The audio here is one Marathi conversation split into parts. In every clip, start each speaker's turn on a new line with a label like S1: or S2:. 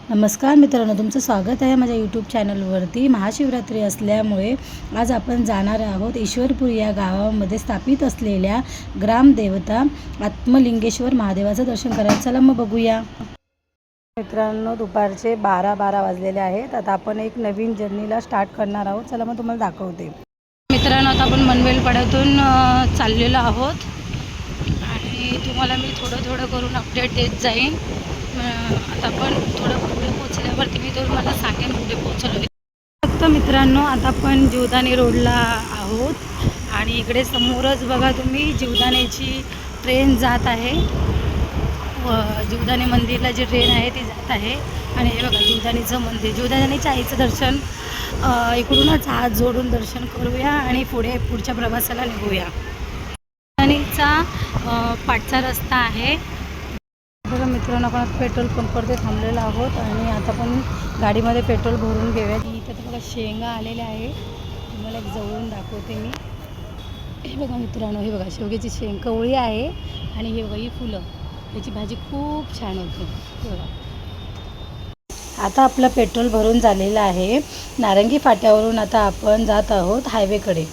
S1: नमस्कार मित्रांनो, तुमचं स्वागत आहे माझ्या यूट्यूब चॅनलवरती। महाशिवरात्री असल्यामुळे आज आपण जाणार आहोत ईश्वरपूर या गावामध्ये स्थापित असलेल्या ग्रामदेवता आत्मलिंगेश्वर महादेवाचं दर्शन करायला। चला मग बघूया मित्रांनो। दुपारचे 12 वाजलेले आहेत। आता आपण एक नवीन जर्नीला स्टार्ट करणार आहोत। चला मग तुम्हाला दाखवते मित्रांनो। आता आपण मनवेलपाड्यातून चाललेलो आहोत आणि तुम्हाला मी थोडं करून अपडेट देत जाईन। आता आपण थोडं पुढे पोहोचल्यावरती मी तुम्हाला सांगेन कुठे पोहोचलो फक्त मित्रांनो। आता आपण जीवदानी रोडला आहोत आणि इकडे समोरच बघा तुम्ही जीवदानीची ट्रेन जात आहे व जीवदानी मंदिरला जी ट्रेन आहे ती जात आहे। आणि हे बघा जीवदानीचं मंदिर, जीवदानीच्या आईचं दर्शन इकडूनच हात जोडून दर्शन करूया आणि पुढच्या प्रवासाला निघूया। जीवदानीचा पाठचा रस्ता आहे बघा मित्रांनो। आपण पेट्रोल पंपवरती थांबलेलो आहोत आणि आता आपण गाडीमध्ये पेट्रोल भरून घेऊया। इथे तर बघा शेंगा आलेल्या आहे, तुम्हाला एक जवळून दाखवते मी। हे बघा मित्रांनो, हे बघा शेवग्याची शेंग कवळी आहे आणि हे बघा ही फुलं, याची भाजी खूप छान होते। हे बघा आता आपलं पेट्रोल भरून झालेलं आहे। नारंगी फाट्यावरून आता आपण जात आहोत हायवेकडे।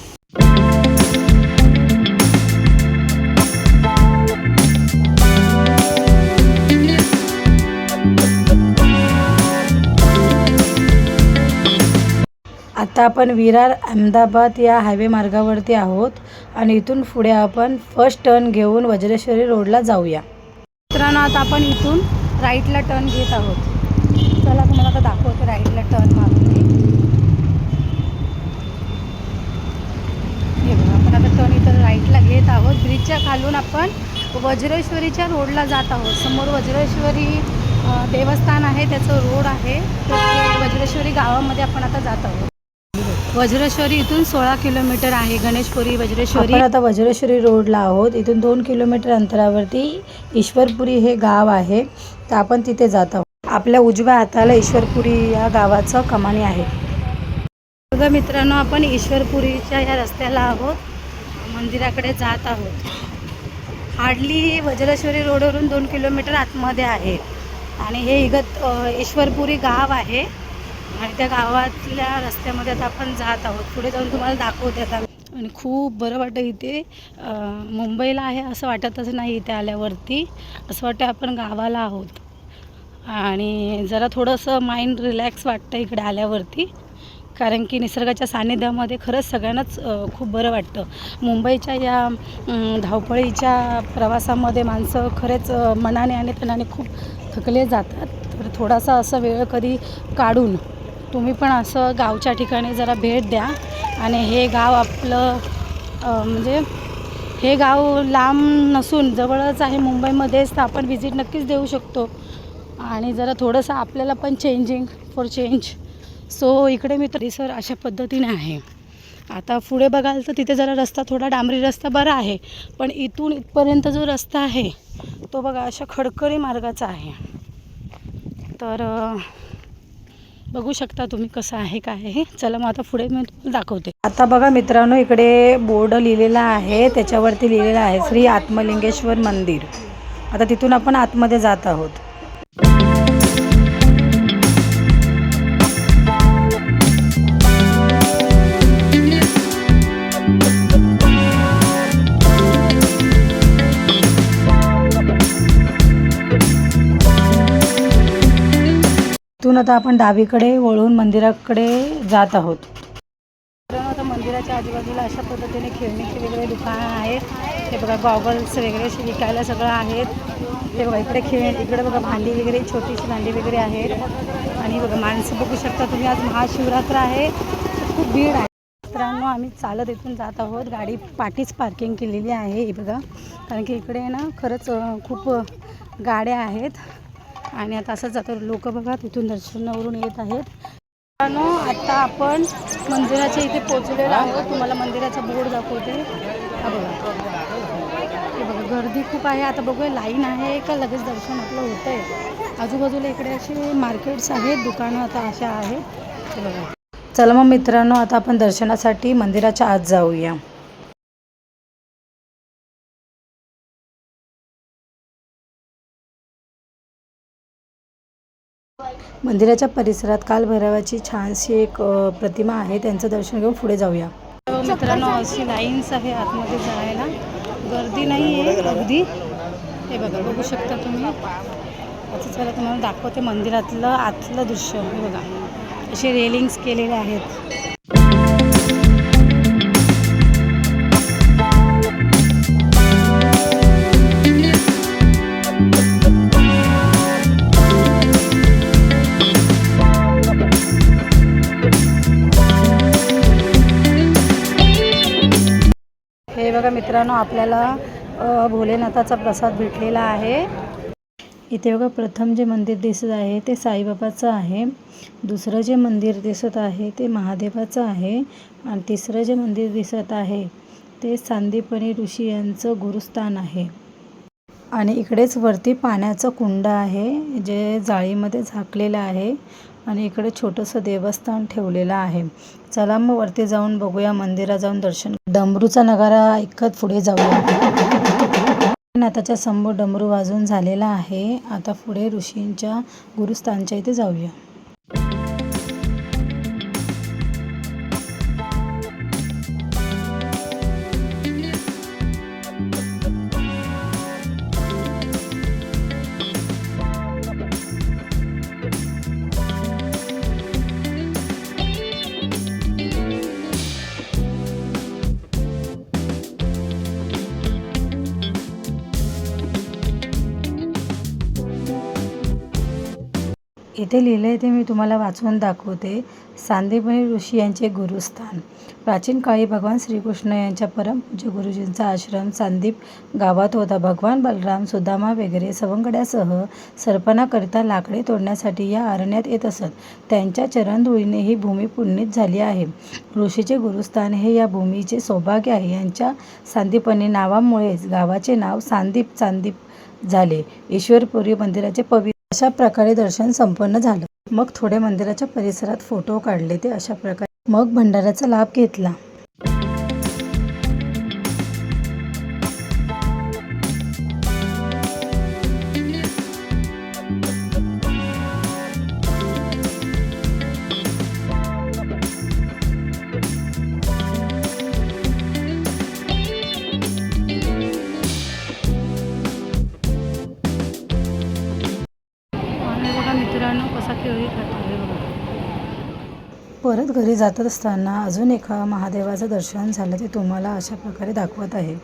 S1: आता आपण विरार अहमदाबाद या हायवे मार्गावरती आहोत आणि इथून पुढे आपण फर्स्ट टर्न घेऊन वज्रेश्वरी रोडला जाऊया मित्रांनो। आता आपण इथून राईटला टर्न घेत आहोत। चला तुम्हाला आता दाखवते राईटला टर्न मारून। हे बघा आपण आता टर्न इथं राईटला घेत आहोत। ब्रिजच्या खालून आपण वज्रेश्वरीच्या रोडला जात आहोत। समोर वज्रेश्वरी देवस्थान आहे, त्याचं रोड आहे। वज्रेश्वरी गावामध्ये आपण आता जात आहोत। वज्रेश्वरी इथून 16 किलोमीटर आहे। गणेशपुरी वज्रेश्वरी। आपण आता वज्रेश्वरी रोडला आहोत। इथून 2 किलोमीटर अंतरावरती ईश्वरपुरी हे गाव आहे, तर आपण तिथे जात आहोत। आपल्या उजव्या हाताला ईश्वरपुरी या गावाचं कमानी आहे बघा मित्रांनो। आपण ईश्वरपुरीच्या या रस्त्याला आहोत, मंदिराकडे जात आहोत। हार्डली वज्रेश्वरी रोडवरून 2 किलोमीटर आतमध्ये आहे आणि हे ईश्वरपुरी गाव आहे आणि त्या गावातल्या रस्त्यामध्ये आता आपण जात आहोत। पुढे जाऊन तुम्हाला दाखवते आता। आणि खूप बरं वाटतं इथे। मुंबईला आहे असं वाटतच नाही, इथे आल्यावरती असं वाटतं आपण गावाला आहोत आणि जरा थोडंसं माइंड रिलॅक्स वाटतं इकडे आल्यावरती, कारण की निसर्गाच्या सानिध्यामध्ये खरंच सगळ्यांनाच खूप बरं वाटतं। मुंबईच्या या धावपळीच्या प्रवासामध्ये माणसं खरेच मनाने आणि तनाने खूप थकले जातात। तर थोडासा असं वेळ कधी काढून तुम्ही पण असं गावच्या ठिकाणी जरा भेट द्या। आणि हे गाव आपलं म्हणजे हे गाव लांब नसून जवळच आहे मुंबईमध्येच, तर आपण व्हिजिट नक्कीच देऊ शकतो आणि जरा थोडंसं आपल्याला पण चेंजिंग फॉर चेंज। सो इकडे मी परिसर अशा पद्धतीने आहे। आता पुढे बघाल तर तिथे जरा रस्ता थोडा डांबरी रस्ता बरा आहे, पण इथून इथपर्यंत जो रस्ता आहे तो बघा अशा खडखरी मार्गाचा आहे। तर बघू शकता तुम्ही कसं आहे काय आहे। चला मग आता पुढे मी तुम्हाला दाखवते। आता बघा मित्रांनो, इकडे बोर्ड लिहिलेला आहे, त्याच्यावरती लिहिलेलं आहे श्री आत्मलिंगेश्वर मंदिर। आता तिथून आपण आतमध्ये जात आहोत। इथून आता आपण डावीकडे वळून मंदिराकडे जात आहोत। आता मंदिराच्या आजूबाजूला अशा पद्धतीने खेळणीचे वेगळे दुकान आहेत। हे बघा गॉगल्स वगैरे विकायला सगळं आहेत। हे बघा इकडे बघा भांडी वगैरे, छोटीशी भांडी वगैरे आहेत। आणि बघा माणसं बघू शकता तुम्ही, आज महाशिवरात्र आहे, खूप भीड आहे मित्रांनो। आम्ही चालत इथून जात आहोत, गाडी पाठीच पार्किंग केलेली आहे हे बघा, कारण की इकडे ना खरंच खूप गाड्या आहेत आणि आता असं जातं लोक बघा तिथून दर्शनावरून येत आहेत मित्रांनो। आता आपण मंदिराच्या इथे पोहोचलेलो आहोत, तुम्हाला मंदिराचा बोर्ड दाखवते। हा बघा, हे बघा गर्दी खूप आहे। आता बघूया लाईन आहे का लगेच दर्शन आपलं होतं आहे। आजूबाजूला इकडे असे मार्केट्स आहेत, दुकानं आता अशा आहेत हे बघा। चला मग मित्रांनो, आता आपण दर्शनासाठी मंदिराच्या आत जाऊया। मंदिराच्या परिसरात कालभैरवाची छानशी एक प्रतिमा आहे, त्यांचं दर्शन घेऊन पुढे जाऊया. मित्रांनो, अशी लाईन्स आहे आतमध्ये जायला, गर्दी नाही आहे अगदी. हे बघा, बघू शकता तुम्ही. आता चला तुम्हाला दाखवते मंदिरातलं आतलं दृश्य. हे बघा, असे रेलिंग्स केलेले आहेत. हे बघा मित्रांनो, आपल्याला भोलेनाथाचा प्रसाद भेटलेला आहे. इथे बघा, प्रथम जे मंदिर दिसत आहे ते साईबाबाचं आहे. दुसरं जे मंदिर दिसत आहे ते महादेवाचं आहे. आणि तिसरं जे मंदिर दिसत आहे ते सांदीपनी ऋषी यांचं गुरुस्थान आहे. आणि इकडेच वरती पाण्याचं कुंड आहे जे जाळीमध्ये झाकलेलं आहे. आणि इकडे छोटंसं देवस्थान ठेवलेलं आहे. चला मग वरती जाऊन बघूया, मंदिरात जाऊन दर्शन. डमरूचा नगारा ऐकत पुढे जाऊया. नाथाच्या समोर डमरू वाजून झालेला आहे. आता पुढे ऋषींच्या गुरुस्थानच्या इथे जाऊया. इथे लिहिलं आहे ते मी तुम्हाला वाचून दाखवते. सांदीपनी ऋषी यांचे गुरुस्थान. प्राचीन काळी भगवान श्रीकृष्ण यांच्या परमपूज्य गुरुजींचा आश्रम सांदीप गावात होता. भगवान बलराम, सुदामा वगैरे सवंगड्यासह सर्पणाकरिता लाकडे तोडण्यासाठी या अरण्यात येत असत. त्यांच्या चरणधुळीने ही भूमी पुण्यित झाली आहे. ऋषीचे गुरुस्थान हे या भूमीचे सौभाग्य आहे. यांच्या सांदीपनी नावामुळेच गावाचे नाव चांदीप झाले. ईश्वरपुरी मंदिराचे पवित्र अशा प्रकारे दर्शन संपन्न झालं. मग थोडे मंदिराच्या परिसरात फोटो काढले ते अशा प्रकारे. मग भंडाऱ्याचा लाभ घेतला. मित्रांनो, कसा केळी खातो आहे बघा. परत घरी जात असताना अजून एका महादेवाचं दर्शन झालं ते तुम्हाला अशा प्रकारे दाखवत आहे.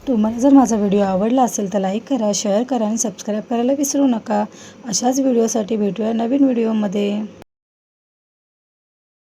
S1: तुम्हाला जर माझा व्हिडिओ आवडला असेल तर लाईक करा, शेअर करा आणि सबस्क्राईब करायला विसरू नका. अशाच व्हिडिओसाठी भेटूया नवीन व्हिडिओमध्ये.